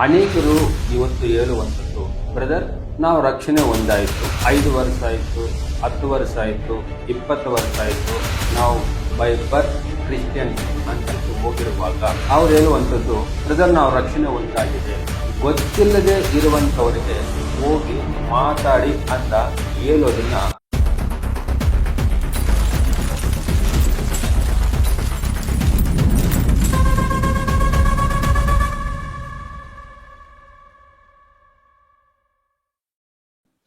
ಅನೇಕರು ಇವತ್ತು ಹೇಳುವಂಥದ್ದು, ಬ್ರದರ್ ನಾವು ರಕ್ಷಣೆ ಒಂದಾಯಿತು, 5 ವರ್ಷ ಆಯಿತು, 10 ವರ್ಷ ಆಯಿತು, 20 ವರ್ಷ ಆಯಿತು, ನಾವು ಬೈ ಬರ್ತ್ ಕ್ರಿಶ್ಚಿಯನ್ ಅಂತ ಹೋಗಿರುವಾಗ ಅವ್ರು ಹೇಳುವಂಥದ್ದು, ಬ್ರದರ್ ನಾವು ರಕ್ಷಣೆ ಒಂದಾಗಿದೆ. ಗೊತ್ತಿಲ್ಲದೆ ಇರುವಂಥವರಿಗೆ ಹೋಗಿ ಮಾತಾಡಿ ಅಂತ ಹೇಳೋದನ್ನ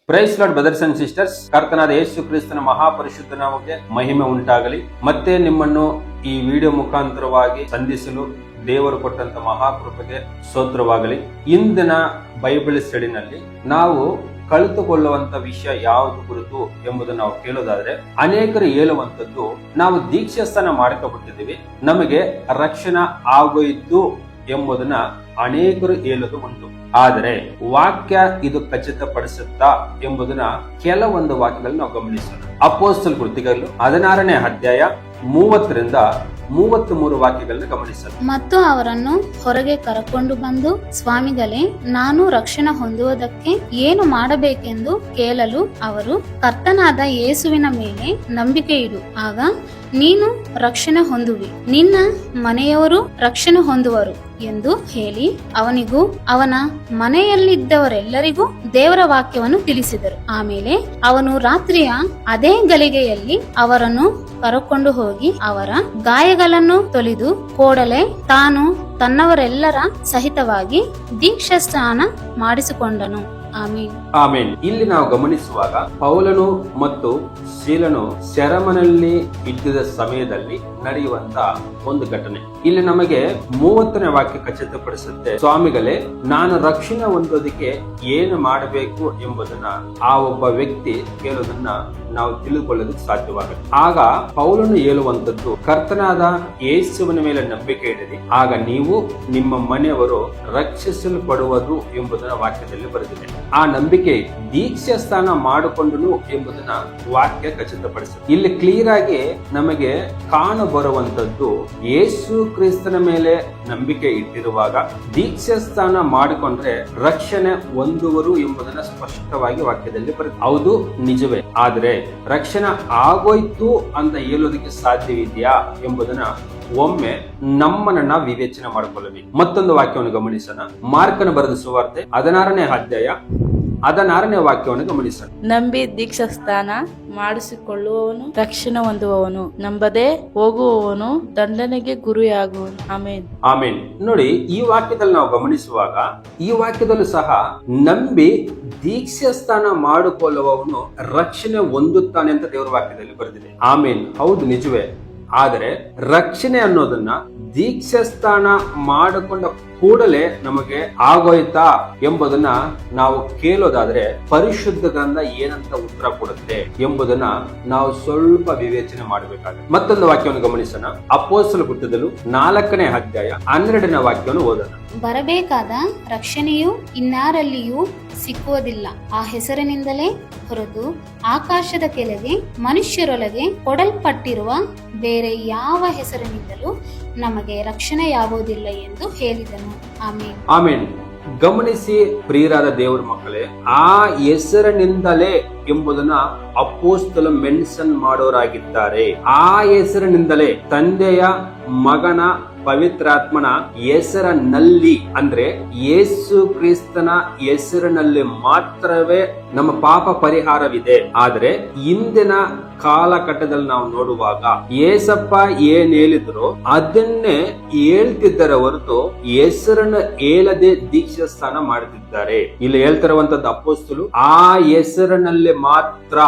praise lord brothers and sisters, ಕರ್ತನಾದ ಯೇಸು ಕ್ರಿಸ್ತನ ಮಹಾಪರಿಶುದ್ಧ ನಾಮಕ್ಕೆ ಮಹಿಮೆ ಉಂಟಾಗಲಿ. ಮತ್ತೆ ನಿಮ್ಮನ್ನು ಈ ವಿಡಿಯೋ ಮುಖಾಂತರವಾಗಿ ಸಂಧಿಸಲು ದೇವರು ಕೊಟ್ಟಂತ ಮಹಾಕೃಪೆಗೆ ಸ್ತೋತ್ರವಾಗಲಿ. ಇಂದಿನ ಬೈಬಲ್ ಸ್ಟಡಿನಲ್ಲಿ ನಾವು ಕಲಿತುಕೊಳ್ಳುವಂತ ವಿಷಯ ಯಾವುದು ಕುರಿತು ಎಂಬುದನ್ನು ನಾವು ಕೇಳೋದಾದ್ರೆ, ಅನೇಕರು ಹೇಳುವಂತದ್ದು, ನಾವು ದೀಕ್ಷಾಸ್ಥಾನ ಮಾಡ್ಕೊಬಿಟ್ಟಿದ್ದೀವಿ, ನಮಗೆ ರಕ್ಷಣೆ ಆಗೋಯಿತು ಎಂಬುದನ್ನ ಅನೇಕರು ಹೇಳೋದು ಉಂಟು. ಆದರೆ ವಾಕ್ಯ ಇದು ಖಚಿತಪಡಿಸುತ್ತಾ ಎಂಬುದನ್ನ ಕೆಲವೊಂದು ವಾಕ್ಯಗಳನ್ನು ನಾವು ಗಮನಿಸೋಣ. ಅಪೊಸ್ತಲರ ಕೃತ್ಯಗಳು 16ನೇ ಅಧ್ಯಾಯ 30ರಿಂದ 33 ವಾಕ್ಯಗಳನ್ನು ಗಮನಿಸೋಣ. ಮತ್ತು ಅವರನ್ನು ಹೊರಗೆ ಕರಕೊಂಡು ಬಂದು, ಸ್ವಾಮಿಗಳೇ, ನಾನು ರಕ್ಷಣೆ ಹೊಂದುವುದಕ್ಕೆ ಏನು ಮಾಡಬೇಕೆಂದು ಕೇಳಲು ಅವರು, ಕರ್ತನಾದ ಯೇಸುವಿನ ಮೇಲೆ ನಂಬಿಕೆ ಇಡು, ಆಗ ನೀನು ರಕ್ಷಣೆ ಹೊಂದುವಿ, ನಿನ್ನ ಮನೆಯವರು ರಕ್ಷಣೆ ಹೊಂದುವರು ಎಂದು ಹೇಳಿ ಅವನಿಗೂ ಅವನ ಮನೆಯಲ್ಲಿದ್ದವರೆಲ್ಲರಿಗೂ ದೇವರ ವಾಕ್ಯವನ್ನು ತಿಳಿಸಿದರು. ಆಮೇಲೆ ಅವನು ರಾತ್ರಿಯ ಅದೇ ಗಳಿಗೆಯಲ್ಲಿ ಅವರನ್ನು ಕರಕೊಂಡು ಹೋಗಿ ಅವರ ಗಾಯಗಳನ್ನು ತೊಳೆದು ಕೂಡಲೇ ತಾನು ತನ್ನವರೆಲ್ಲರ ಸಹಿತವಾಗಿ ದೀಕ್ಷಾಸ್ನಾನ ಮಾಡಿಸಿಕೊಂಡನು. ಆಮೇನ್. ಆಮೇನ್. ಇಲ್ಲಿ ನಾವು ಗಮನಿಸುವಾಗ ಪೌಲನು ಮತ್ತು ಶೀಲನು ಸೆರೆಮನೆಯಲ್ಲಿ ಇದ್ದ ಸಮಯದಲ್ಲಿ ನಡೆಯುವಂತ ಒಂದು ಘಟನೆ. ಇಲ್ಲಿ ನಮಗೆ 30ನೇ ವಾಕ್ಯ ಖಚಿತಪಡಿಸುತ್ತೆ, ಸ್ವಾಮಿಗಳೇ, ನಾನು ರಕ್ಷಣೆ ಹೊಂದೋದಕ್ಕೆ ಏನು ಮಾಡಬೇಕು ಎಂಬುದನ್ನ ಆ ಒಬ್ಬ ವ್ಯಕ್ತಿ ಕೇಳೋದನ್ನ ನಾವು ತಿಳಿದುಕೊಳ್ಳೋದಕ್ಕೆ ಸಾಧ್ಯವಾಗುತ್ತೆ. ಆಗ ಪೌಲನು ಹೇಳುವಂತದ್ದು, ಕರ್ತನಾದ ಯೇಸುವಿನ ಮೇಲೆ ನಂಬಿಕೆ ಇಡಿರಿ, ಆಗ ನೀವು ನಿಮ್ಮ ಮನೆಯವರು ರಕ್ಷಿಸಲ್ಪಡುವುದು ಎಂಬುದನ್ನ ವಾಕ್ಯದಲ್ಲಿ ಬರೆದಿದೆ. ಆ ನಂಬಿಕೆ ದೀಕ್ಷಾಸ್ಥಾನ ಮಾಡಿಕೊಂಡನು ಎಂಬುದನ್ನ ವಾಕ್ಯ ಖಚಿತಪಡಿಸುತ್ತೆ. ಇಲ್ಲಿ ಕ್ಲಿಯರ್ ಆಗಿ ನಮಗೆ ಕಾಣ ಬರುವಂತದ್ದು, ಯೇಸು ಕ್ರಿಸ್ತನ ಮೇಲೆ ನಂಬಿಕೆ ಇಟ್ಟಿರುವಾಗ ದೀಕ್ಷಾಸ್ಥಾನ ಮಾಡಿಕೊಂಡ್ರೆ ರಕ್ಷಣೆ ಹೊಂದುವರು ಎಂಬುದನ್ನ ಸ್ಪಷ್ಟವಾಗಿ ವಾಕ್ಯದಲ್ಲಿ ಬರುತ್ತೆ. ಹೌದು, ನಿಜವೇ. ಆದ್ರೆ ರಕ್ಷಣೆ ಆಗೋಯ್ತು ಅಂತ ಹೇಳೋದಕ್ಕೆ ಸಾಧ್ಯವಿದೆಯಾ ಎಂಬುದನ್ನ ಒಮ್ಮೆ ನಮ್ಮನ್ನ ನಾವು ವಿವೇಚನೆ ಮಾಡಿಕೊಳ್ಳಬೇಕು. ಮತ್ತೊಂದು ವಾಕ್ಯವನ್ನು ಗಮನಿಸೋಣ. ಮಾರ್ಕನ ಬರೆದ ಸುವಾರ್ತೆ 16ನೇ ಅಧ್ಯಾಯ 16ನೇ ವಾಕ್ಯವನ್ನು ಗಮನಿಸೋಣ. ನಂಬಿ ದೀಕ್ಷಾಸ್ನಾನ ಮಾಡಿಸಿಕೊಳ್ಳುವವನು ರಕ್ಷಣೆ ಹೊಂದುವವನು, ನಂಬದೆ ಹೋಗುವವನು ದಂಡನೆಗೆ ಗುರಿಯಾಗುವನು. ಆಮೇನ್. ಆಮೇನ್. ನೋಡಿ, ಈ ವಾಕ್ಯದಲ್ಲಿ ನಾವು ಗಮನಿಸುವಾಗ ಈ ವಾಕ್ಯದಲ್ಲೂ ಸಹ ನಂಬಿ ದೀಕ್ಷಾಸ್ಥಾನ ಮಾಡಿಕೊಳ್ಳುವವನು ರಕ್ಷಣೆ ಹೊಂದುತ್ತಾನೆ ಅಂತ ದೇವರ ವಾಕ್ಯದಲ್ಲಿ ಬರೆದಿದೆ. ಆಮೇನ್. ಹೌದು, ನಿಜವೇ. ಆದರೆ ರಕ್ಷಣೆ ಅನ್ನೋದನ್ನ ದೀಕ್ಷಾಸ್ಥಾನ ಮಾಡಿಕೊಂಡ ಕೂಡಲೇ ನಮಗೆ ಆಗೋಯ್ತಾ ಎಂಬುದನ್ನ ನಾವು ಕೇಳೋದಾದ್ರೆ ಪರಿಶುದ್ಧ ಗ್ರಂಥ ಏನಂತ ಉತ್ತರ ಕೊಡುತ್ತೆ ಎಂಬುದನ್ನ ನಾವು ಸ್ವಲ್ಪ ವಿವೇಚನೆ ಮಾಡಬೇಕಾಗುತ್ತೆ. ಮತ್ತೊಂದು ವಾಕ್ಯವನ್ನು ಗಮನಿಸೋಣ. ಅಪೊಸ್ತಲರ ಕೃತ್ಯಗಳು 4ನೇ ಅಧ್ಯಾಯ 12ನೇ ವಾಕ್ಯವನ್ನು ಓದೋಣ. ಬರಬೇಕಾದ ರಕ್ಷಣೆಯು ಇನ್ನಾರಲ್ಲಿಯೂ ಸಿಕ್ಕುವುದಿಲ್ಲ, ಆ ಹೆಸರಿನಿಂದಲೇ ಹೊರತು ಆಕಾಶದ ಕೆಳಗೆ ಮನುಷ್ಯರೊಳಗೆ ಕೊಡಲ್ಪಟ್ಟಿರುವ ಬೇರೆ ಯಾವ ಹೆಸರಿನಿಂದಲೂ ನಮಗೆ ರಕ್ಷಣೆಯಾಗುವುದಿಲ್ಲ ಎಂದು ಹೇಳಿದನು. ಆಮೇನ್. ಆಮೇನ್. ಗಮನಿಸಿ ಪ್ರಿಯರಾದ ದೇವರ ಮಕ್ಕಳೇ, ಆ ಹೆಸರಿನಿಂದಲೇ ಎಂಬುದನ್ನ ಅಪೊಸ್ತಲ ಮೆನ್ಷನ್ ಮಾಡೋರಾಗಿದ್ದಾರೆ. ಆ ಹೆಸರಿನಿಂದಲೇ ತಂದೆಯ, ಮಗನ, ಪವಿತ್ರಾತ್ಮನ ಹೆಸರಿನಲ್ಲಿ, ಅಂದ್ರೆ ಯೇಸು ಕ್ರಿಸ್ತನ ಹೆಸರಿನಲ್ಲಿ ಮಾತ್ರವೇ ನಮ್ಮ ಪಾಪ ಪರಿಹಾರವಿದೆ. ಆದ್ರೆ ಇಂದಿನ ಕಾಲಘಟ್ಟದಲ್ಲಿ ನಾವು ನೋಡುವಾಗ ಏಸಪ್ಪ ಏನ್ ಹೇಳಿದ್ರು ಅದನ್ನೇ ಹೇಳ್ತಿದ್ದಾರೆ ಹೊರತು ಹೆಸರನ್ನು ಹೇಳದೆ ದೀಕ್ಷಾಸ್ಥಾನ ಮಾಡುತ್ತಿದ್ದಾರೆ. ಇಲ್ಲಿ ಹೇಳ್ತಿರುವಂತದ್ದು ಅಪೊಸ್ತಲರು ಆ ಹೆಸರಿನಲ್ಲಿ ಮಾತ್ರ,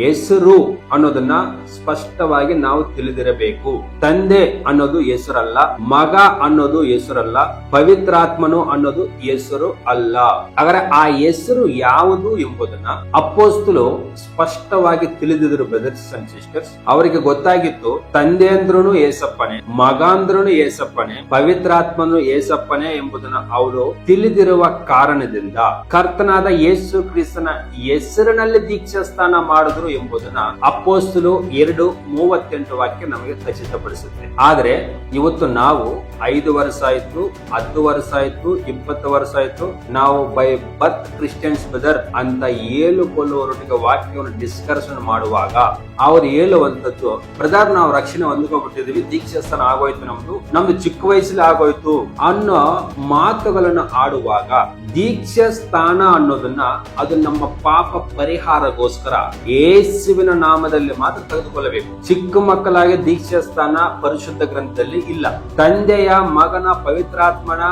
ಹೆಸರು ಅನ್ನೋದನ್ನ ಸ್ಪಷ್ಟವಾಗಿ ನಾವು ತಿಳಿದಿರಬೇಕು. ತಂದೆ ಅನ್ನೋದು ಹೆಸರಲ್ಲ, ಮಗ ಅನ್ನೋದು ಹೆಸರಲ್ಲ, ಪವಿತ್ರಾತ್ಮನು ಅನ್ನೋದು ಹೆಸರು ಅಲ್ಲ. ಹಾಗಾದ್ರೆ ಆ ಹೆಸರು ಯಾವುದು ಎಂಬುದನ್ನ ಅಪೊಸ್ತಲರು ಸ್ಪಷ್ಟವಾಗಿ ತಿಳಿದಿದ್ರು ಬ್ರದರ್ಸ್ ಬ್ರದರ್ಸ್ ಅಂಡ್ ಸಿಸ್ಟರ್ಸ್. ಅವರಿಗೆ ಗೊತ್ತಾಗಿತ್ತು ತಂದೆ ಅಂದ್ರೂ ಏಸಪ್ಪನೆ, ಮಗ ಅಂದ್ರೂ ಏಸಪ್ಪನೆ, ಪವಿತ್ರಾತ್ಮನು ಏಸಪ್ಪನೆ ಎಂಬುದನ್ನ ಅವರು ತಿಳಿದಿರುವ ಕಾರಣದಿಂದ ಕರ್ತನಾದ ಯೇಸು ಕ್ರಿಸ್ತನ ಹೆಸರಿನಲ್ಲಿ ದೀಕ್ಷಾಸ್ನಾನ ಮಾಡಿದ್ರು ಎಂಬುದನ್ನ ಅಪೊಸ್ತಲರು 2:38 ವಾಕ್ಯ ನಮಗೆ ಖಚಿತಪಡಿಸುತ್ತೆ. ಆದ್ರೆ ಇವತ್ತು ನಾವು 5 ವರ್ಷ ಆಯ್ತು, 10 ವರ್ಷ ಆಯ್ತು, 20 ವರ್ಷ ಆಯ್ತು, ನಾವು ಬೈ ಬರ್ತ್ ಕ್ರಿಶ್ಚಿಯನ್ಸ್ ಬ್ರದರ್ ಅಂತ ಹೇಳುಕೊಳ್ಳುವವರೊಟ್ಟಿಗೆ ವಾಕ್ಯವನ್ನು ಡಿಸ್ಕಷನ್ ಮಾಡುವಾಗ ಅವ್ರು ಹೇಳುವಂತದ್ದು, ಬ್ರದರ್ ನಾವು ರಕ್ಷಣೆ ಹೊಂದ್ಕೊಂಡ್ಬಿಟ್ಟಿದೀವಿ, ದೀಕ್ಷಾಸ್ನಾನ ಆಗೋಯ್ತು, ನಮ್ದು ಚಿಕ್ಕ ವಯಸ್ಸಲ್ಲಿ ಆಗೋಯ್ತು ಅನ್ನೋ ಮಾತುಗಳನ್ನು ಆಡುವಾಗ ದೀಕ್ಷಾಸ್ನಾನ ಅನ್ನೋದನ್ನ ಅದು ನಮ್ಮ ಪಾಪ ಪರಿಹಾರಗೋಸ್ಕರ ಯೇಸುವಿನ ನಾಮದಲ್ಲಿ ಮಾತ್ರ ತೆಗೆದುಕೊಳ್ಳಬೇಕು. ಚಿಕ್ಕ ಮಕ್ಕಳಾಗಿ ದೀಕ್ಷಾಸ್ನಾನ ಪರಿಶುದ್ಧ ಗ್ರಂಥದಲ್ಲಿ ಇಲ್ಲ. ತಂದೆಯ, ಮಗನ, ಪವಿತ್ರಾತ್ಮನ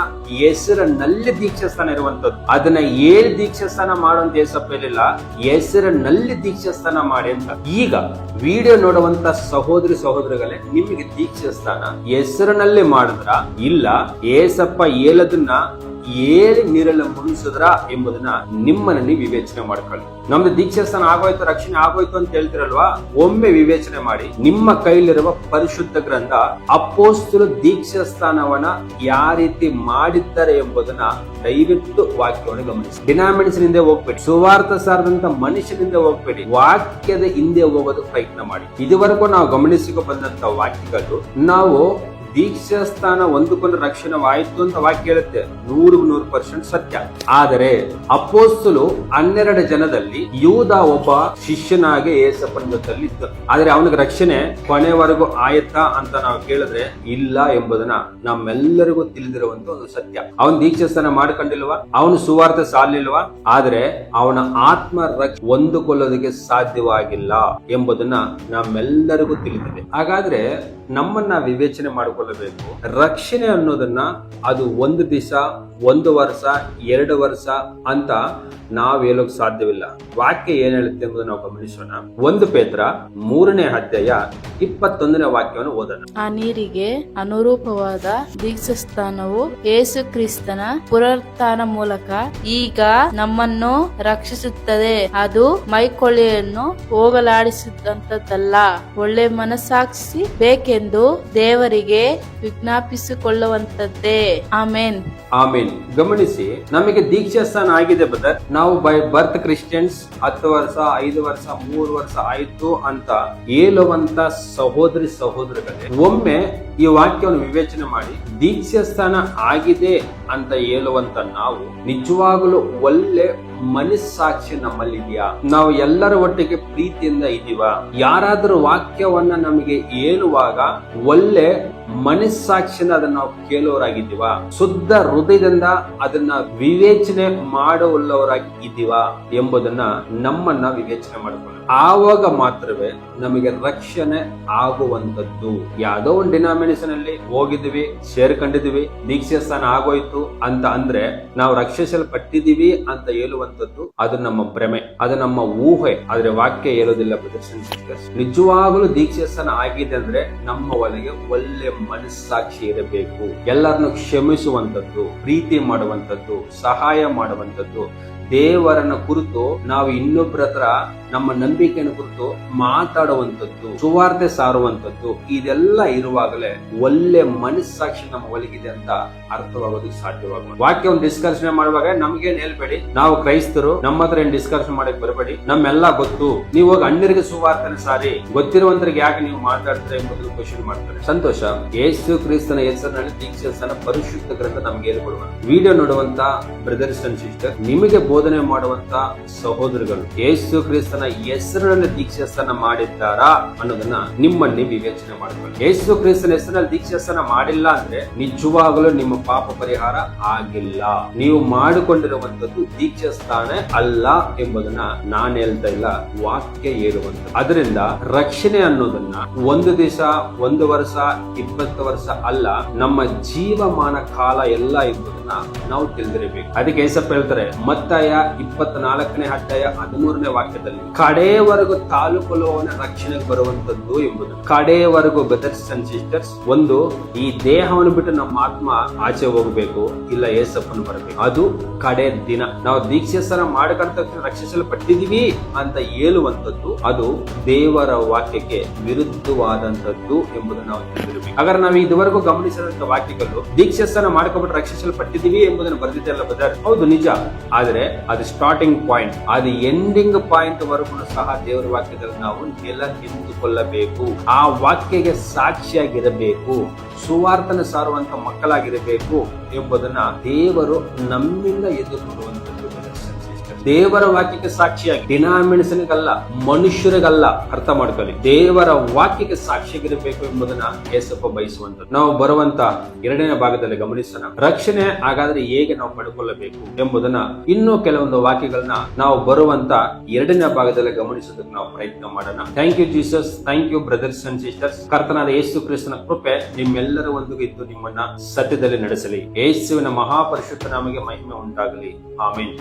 ಹೆಸರಿನಲ್ಲಿ ದೀಕ್ಷಾಸ್ನಾನ ಇರುವಂತದ್ದು. ಅದನ್ನ ಹೇಳಿ ದೀಕ್ಷಾಸ್ನಾನ ಮಾಡುವಂತ ಏಸಪ್ಪ ಹೇಳಿಲ್ಲ, ಹೆಸರಿನಲ್ಲಿ ದೀಕ್ಷಾಸ್ನಾನ ಮಾಡಿ ಅಂತ. ಈಗ ವಿಡಿಯೋ ನೋಡುವಂತ ಸಹೋದರಿಗಳೇ, ನಿಮಗೆ ದೀಕ್ಷಾಸ್ನಾನ ಹೆಸರಿನಲ್ಲಿ ಮಾಡಿದ್ರ ಇಲ್ಲ ಏಸಪ್ಪ ಹೇಳದನ್ನ ಹೇಳಿ ನೀರೆಲ್ಲ ಮುಳುಗಿಸಿದ್ರ ಎಂಬುದನ್ನ ನಿಮ್ಮನ್ನ ನೀವು ವಿವೇಚನೆ ಮಾಡ್ಕೊಳ್ಳಿ. ನಮ್ದು ದೀಕ್ಷಾಸ್ನಾನ ಆಗೋಯ್ತು, ರಕ್ಷಣೆ ಆಗೋಯ್ತು ಅಂತ ಹೇಳ್ತಿರಲ್ವಾ, ಒಮ್ಮೆ ವಿವೇಚನೆ ಮಾಡಿ. ನಿಮ್ಮ ಕೈಲಿರುವ ಪರಿಶುದ್ಧ ಗ್ರಂಥ ಅಪೊಸ್ತಲರು ದೀಕ್ಷಾಸ್ನಾನವನ್ನ ಯಾವ ರೀತಿ ಮಾಡಿದ್ದಾರೆ ಎಂಬುದನ್ನ ದಯವಿಟ್ಟು ವಾಕ್ಯವನ್ನು ಗಮನಿಸಿ. ಡಿನಾಮಿನೇಷನ್ ಹಿಂದೆ ಹೋಗ್ಬೇಡಿ, ಸುವಾರ್ಥ ಸಾರದಂತ ಮನುಷ್ಯನಿಂದ ಹೋಗ್ಬೇಡಿ, ವಾಕ್ಯದ ಹಿಂದೆ ಹೋಗೋದು ಪ್ರಯತ್ನ ಮಾಡಿ. ಇದುವರೆಗೂ ನಾವು ಗಮನಿಸಿಕೊ ಬಂದಂತ ವಾಕ್ಯಗಳು, ನಾವು ದೀಕ್ಷಾಸ್ನಾನ ಹೊಂದಿಕೊಂಡು ರಕ್ಷಣವಾಯಿತು ಅಂತ ವಾಕ್ಯ ಹೇಳುತ್ತೆ, 100% ಸತ್ಯ. ಆದರೆ ಅಪೊಸ್ತಲರು 12 ಜನದಲ್ಲಿ ಯೂದ ಒಬ್ಬ ಶಿಷ್ಯನಾಗಿ ಯೇಸಪ್ಪನ ಜೊತೆಯಲ್ಲಿ ಇದ್ದ. ಆದ್ರೆ ಅವನಿಗೆ ರಕ್ಷಣೆ ಕೊನೆವರೆಗೂ ಆಯ್ತಾ ಅಂತ ನಾವು ಕೇಳಿದ್ರೆ ಇಲ್ಲ ಎಂಬುದನ್ನ ನಮ್ಮೆಲ್ಲರಿಗೂ ತಿಳಿದಿರುವಂತ ಒಂದು ಸತ್ಯ. ಅವನು ದೀಕ್ಷಾಸ್ನಾನ ಮಾಡ್ಕೊಂಡಿಲ್ವಾ, ಅವನು ಸುವಾರ್ತೆ ಸಾಲಿಲ್ವಾ, ಆದ್ರೆ ಅವನ ಆತ್ಮ ಹೊಂದಿಕೊಳ್ಳೋದಕ್ಕೆ ಸಾಧ್ಯವಾಗಿಲ್ಲ ಎಂಬುದನ್ನ ನಮ್ಮೆಲ್ಲರಿಗೂ ತಿಳಿದಿದೆ. ಹಾಗಾದ್ರೆ ನಮ್ಮನ್ನ ವಿವೇಚನೆ ಮಾಡಿಕೊಳ್ಳಬೇಕು. ರಕ್ಷಣೆ ಅನ್ನೋದನ್ನ ಅದು 1 ದಿವಸ, 1 ವರ್ಷ, 2 ವರ್ಷ ಅಂತ ನಾವ್ ಹೇಳೋಕ್ ಸಾಧ್ಯವಿಲ್ಲ. ವಾಕ್ಯ ಏನ್ ಹೇಳುತ್ತೆ ಎಂಬುದನ್ನು ನಾವು ಗಮನಿಸೋಣ. 1 ಪೇತ್ರ 3ನೇ ಅಧ್ಯಾಯ 21ನೇ ವಾಕ್ಯವನ್ನು ಓದೋಣ. ಆ ನೀರಿಗೆ ಅನುರೂಪವಾದ ದೀಕ್ಷಾಸ್ನಾನವು ಯೇಸು ಕ್ರಿಸ್ತನ ಪುನರುತ್ಥಾನ ಮೂಲಕ ಈಗ ನಮ್ಮನ್ನು ರಕ್ಷಿಸುತ್ತದೆ. ಅದು ಮೈಕೊಳ್ಳೆಯನ್ನು ಹೋಗಲಾಡಿಸಿದಂತದ್ದಲ್ಲ, ಒಳ್ಳೆ ಮನಸ್ಸಾಕ್ಷಿ ಬೇಕೆಂದು ದೇವರಿಗೆ ವಿಜ್ಞಾಪಿಸಿಕೊಳ್ಳುವಂತದ್ದೇ. ಆಮೇನ್. ಆಮೇನ್. ಗಮನಿಸಿ, ನಮಗೆ ದೀಕ್ಷಾಸ್ನಾನ ಆಗಿದೆ ಬ್ರದರ್, ನಾವು ಬೈ ಬರ್ತ್ ಕ್ರಿಶ್ಚಿಯನ್ಸ್ 10 ವರ್ಷ, 5 ವರ್ಷ, 3 ವರ್ಷ ಆಯ್ತು ಅಂತ ಹೇಳುವಂತ ಸಹೋದರಿಗಳೇ, ಒಮ್ಮೆ ಈ ವಾಕ್ಯವನ್ನು ವಿವೇಚನೆ ಮಾಡಿ. ದೀಕ್ಷಾಸ್ನಾನ ಆಗಿದೆ ಅಂತ ಹೇಳುವಂತ ನಾವು ನಿಜವಾಗಲೂ ಒಳ್ಳೆ ಮನಸ್ಸಾಕ್ಷಿ ನಮ್ಮಲ್ಲಿ ಇದೆಯಾ? ನಾವು ಎಲ್ಲರ ಒಟ್ಟಿಗೆ ಪ್ರೀತಿಯಿಂದ ಇದೀವ? ಯಾರಾದರೂ ವಾಕ್ಯವನ್ನ ನಮಗೆ ಹೇಳುವಾಗ ಒಳ್ಳೆ ಮನಸ್ಸಾಕ್ಷಿನ ಅದನ್ನ ನಾವು ಕೇಳುವವರಾಗಿದ್ದೀವ? ಶುದ್ಧ ಹೃದಯದಿಂದ ಅದನ್ನ ವಿವೇಚನೆ ಮಾಡುವವರಾಗಿ ಇದೀವ ಎಂಬುದನ್ನ ನಮ್ಮನ್ನ ವಿವೇಚನೆ ಮಾಡಿಕೊಳ್ಳ. ಆವಾಗ ಮಾತ್ರವೇ ನಮಗೆ ರಕ್ಷಣೆ ಆಗುವಂತದ್ದು. ಯಾವ್ದೋ ಒಂದು ಡಿನಾಮಿನೇಷನ್ ಅಲ್ಲಿ ಹೋಗಿದ್ವಿ, ಸೇರ್ಕೊಂಡಿದೀವಿ, ದೀಕ್ಷಾಸ್ನಾನ ಆಗೋಯ್ತು ಅಂತ ಅಂದ್ರೆ ನಾವು ರಕ್ಷಿಸಲ್ಪಟ್ಟಿದೀವಿ ಅಂತ ಹೇಳುವಂತದ್ದು ಅದು ನಮ್ಮ ಭ್ರಮೆ, ಅದು ನಮ್ಮ ಊಹೆ. ಆದ್ರೆ ವಾಕ್ಯ ಹೇಳೋದಿಲ್ಲ ಬ್ರದರ್ಸ್ ಅಂಡ್ ಸಿಸ್ಟರ್ಸ್. ನಿಜವಾಗಲೂ ದೀಕ್ಷಾಸ್ನಾನ ಆಗಿದೆ ಅಂದ್ರೆ ನಮ್ಮ ಒಳಗೆ ಒಳ್ಳೆ ಮನಸ್ಸಾಕ್ಷಿ ಇರಬೇಕು. ಎಲ್ಲರನ್ನು ಕ್ಷಮಿಸುವಂತದ್ದು, ಪ್ರೀತಿ ಮಾಡುವಂತದ್ದು, ಸಹಾಯ ಮಾಡುವಂತದ್ದು, ದೇವರನ್ನ ಕುರಿತು ನಾವು ಇನ್ನೊಬ್ಬರ ಹತ್ರ ನಮ್ಮ ನಂಬಿಕೆಯನ್ನು ಕುರಿತು ಮಾತಾಡುವಂತದ್ದು, ಸುವಾರ್ತೆ ಸಾರುವಂತದ್ದು, ಇದೆಲ್ಲ ಇರುವಾಗಲೇ ಒಳ್ಳೆ ಮನಸ್ಸಾಕ್ಷಿ ನಮ್ಮ ಒಳಗಿದೆ ಅಂತ ಅರ್ಥವಾಗೋದಕ್ಕೆ ಸಾಧ್ಯವಾಗುವುದು. ವಾಕ್ಯವನ್ನು ಡಿಸ್ಕಷನ್ ಮಾಡುವಾಗ ನಮ್ಗೇನ್ ಹೇಳ್ಬೇಡಿ, ನಾವು ಕ್ರೈಸ್ತರು, ನಮ್ಮ ಹತ್ರ ಏನ್ ಡಿಸ್ಕಷನ್ ಮಾಡಕ್ ಬರಬೇಡಿ, ನಮ್ಮೆಲ್ಲ ಗೊತ್ತು, ನೀವು ಹೋಗಿ ಅನ್ಯರಿಗೆ ಸುವಾರ್ತೆನ ಸಾರಿ, ಗೊತ್ತಿರುವಂತರಿಗೆ ಯಾಕೆ ನೀವು ಮಾತಾಡ್ತಾರೆ ಎಂಬುದು ಕ್ವಶನ್ ಮಾಡ್ತಾರೆ. ಸಂತೋಷ. ಯೇಸು ಕ್ರಿಸ್ತನ ಹೆಸರಿನಲ್ಲಿ ದೀಕ್ಷಾಸ್ನಾನ ಪರಿಶುದ್ಧ ಗ್ರಂಥ ನಮ್ಗೆ ಹೇಳ್ಕೊಡುವ. ವಿಡಿಯೋ ನೋಡುವಂತ ಬ್ರದರ್ಸ್ ಅಂಡ್ ಸಿಸ್ಟರ್, ನಿಮಗೆ ಬೋಧನೆ ಮಾಡುವಂತ ಸಹೋದರಗಳು ಯೇಸು ಕ್ರಿಸ್ತನ ಹೆಸರಿನಲ್ಲಿ ದೀಕ್ಷಾಸ್ನಾನ ಮಾಡಿದ್ದಾರಾ ಅನ್ನೋದನ್ನ ನಿಮ್ಮನ್ನೇ ವಿವೇಚನೆ ಮಾಡ್ಕೊಳ್ಳಿ. ಯೇಸು ಕ್ರಿಸ್ತನ ಹೆಸರಿನಲ್ಲಿ ದೀಕ್ಷಾಸ್ನಾನ ಮಾಡಿಲ್ಲ ಅಂದ್ರೆ ನಿಜವಾಗಲೂ ನಿಮ್ಮ ಪಾಪ ಪರಿಹಾರ ಆಗಿಲ್ಲ. ನೀವು ಮಾಡಿಕೊಂಡಿರುವಂತದ್ದು ದೀಕ್ಷಾಸ್ನಾನ ಅಲ್ಲ ಎಂಬುದನ್ನ ನಾನು ಹೇಳ್ತಾ ಇಲ್ಲ, ವಾಕ್ಯ ಹೇಳುವಂತ. ಅದರಿಂದ ರಕ್ಷಣೆ ಅನ್ನೋದನ್ನ 1 ದಿವಸ, 1 ವರ್ಷ, 20 ವರ್ಷ ಅಲ್ಲ, ನಮ್ಮ ಜೀವಮಾನ ಕಾಲ ಎಲ್ಲ ಎಂಬುದನ್ನ ನಾವು ತಿಳಿದಿರಬೇಕು. ಅದಕ್ಕೆ ಏಸಪ್ಪ ಹೇಳ್ತಾರೆ ಮತ್ತಾಯ 24ನೇ ಅಧ್ಯಾಯ 13ನೇ ವಾಕ್ಯದಲ್ಲಿ, ಕಡೆಯವರೆಗೂ ತಾಲೂಕುಲೋನ ರಕ್ಷಣೆಗೆ ಬರುವಂತದ್ದು ಎಂಬುದು. ಕಡೆಯವರೆಗೂ ಬ್ರದರ್ಸ್ ಅಂಡ್ ಸಿಸ್ಟರ್ಸ್, ಒಂದು ಈ ದೇಹವನ್ನು ಬಿಟ್ಟು ನಮ್ಮ ಆತ್ಮ ಆಚೆ ಹೋಗಬೇಕು, ಇಲ್ಲ ಏಸಪ್ಪನು ಬರಬೇಕು. ಅದು ಕಡೆ ದಿನ. ನಾವು ದೀಕ್ಷಾಸ್ನಾನ ಮಾಡ್ಕೊಂಡ ರಕ್ಷಿಸಲ್ಪಟ್ಟಿದೀವಿ ಅಂತ ಹೇಳುವಂತದ್ದು ಅದು ದೇವರ ವಾಕ್ಯಕ್ಕೆ ವಿರುದ್ಧವಾದಂತದ್ದು ಎಂಬುದನ್ನು ನಾವು ತಿಳಿದಿರಬೇಕು. ಹಾಗಾದ್ರೆ ನಾವು ಇದುವರೆಗೂ ಗಮನಿಸಿದಂತ ವಾಕ್ಯಗಳು ದೀಕ್ಷಾಸ್ನಾನ ಮಾಡ್ಕೊಂಡ್ಬಿಟ್ಟು ರಕ್ಷಿಸಲ್ಪಟ್ಟಿದೀವಿ ಎಂಬುದನ್ನು ಬರೆದಿದ್ದಲ್ಲ ಬ್ರದರ್? ಹೌದು, ನಿಜ. ಆದ್ರೆ ಅದು ಸ್ಟಾರ್ಟಿಂಗ್ ಪಾಯಿಂಟ್, ಅದು ಎಂಡಿಂಗ್ ಪಾಯಿಂಟ್ ವರೆಗೂ ಸಹ ದೇವರ ವಾಕ್ಯದಲ್ಲಿ ನಾವು ನೆಲ ನಿಂತುಕೊಳ್ಳಬೇಕು. ಆ ವಾಕ್ಯಗೆ ಸಾಕ್ಷಿಯಾಗಿರಬೇಕು, ಸುವಾರ್ತನ ಸಾರುವಂತ ಮಕ್ಕಳಾಗಿರಬೇಕು ಎಂಬುದನ್ನ ದೇವರು ನಮ್ಮಿಂದ ಎದುರುಗೊಳ್ಳುವಂತದ್ದು. ದೇವರ ವಾಕ್ಯಕ್ಕೆ ಸಾಕ್ಷಿಯಾಗಿ, ಡಿನಾಮಿನೇಷನ್ಗಲ್ಲ, ಮನುಷ್ಯರಿಗಲ್ಲ. ಅರ್ಥ ಮಾಡ್ಕೊಳ್ಳಿ, ದೇವರ ವಾಕ್ಯಕ್ಕೆ ಸಾಕ್ಷಿಯಾಗಿರಬೇಕು ಎಂಬುದನ್ನ ಯೇಸಪ್ಪ ಬಯಸುವಂತದ್ದು. ನಾವು ಬರುವಂತ 2ನೇ ಭಾಗದಲ್ಲಿ ಗಮನಿಸೋಣ. ರಕ್ಷಣೆ ಹಾಗಾದ್ರೆ ಹೇಗೆ ನಾವು ಪಡ್ಕೊಳ್ಳಬೇಕು ಎಂಬುದನ್ನ ಇನ್ನೂ ಕೆಲವೊಂದು ವಾಕ್ಯಗಳನ್ನ ನಾವು ಬರುವಂತ 2ನೇ ಭಾಗದಲ್ಲಿ ಗಮನಿಸೋದಕ್ಕೆ ನಾವು ಪ್ರಯತ್ನ ಮಾಡೋಣ. Thank you Jesus, thank you brothers and sisters. ಕರ್ತನಾದ ಯೇಸು ಕ್ರಿಸ್ತನ ಕೃಪೆ ನಿಮ್ಮೆಲ್ಲರ ಒಂದಿಗೆ ಇದ್ದು ನಿಮ್ಮನ್ನ ಸತ್ಯದಲ್ಲಿ ನಡೆಸಲಿ. ಯೇಸುವಿನ ಮಹಾಪರಿಶುದ್ಧ ನಾಮಕ್ಕೆ ಮಹಿಮೆ ಉಂಟಾಗಲಿ. ಆಮೆನ್.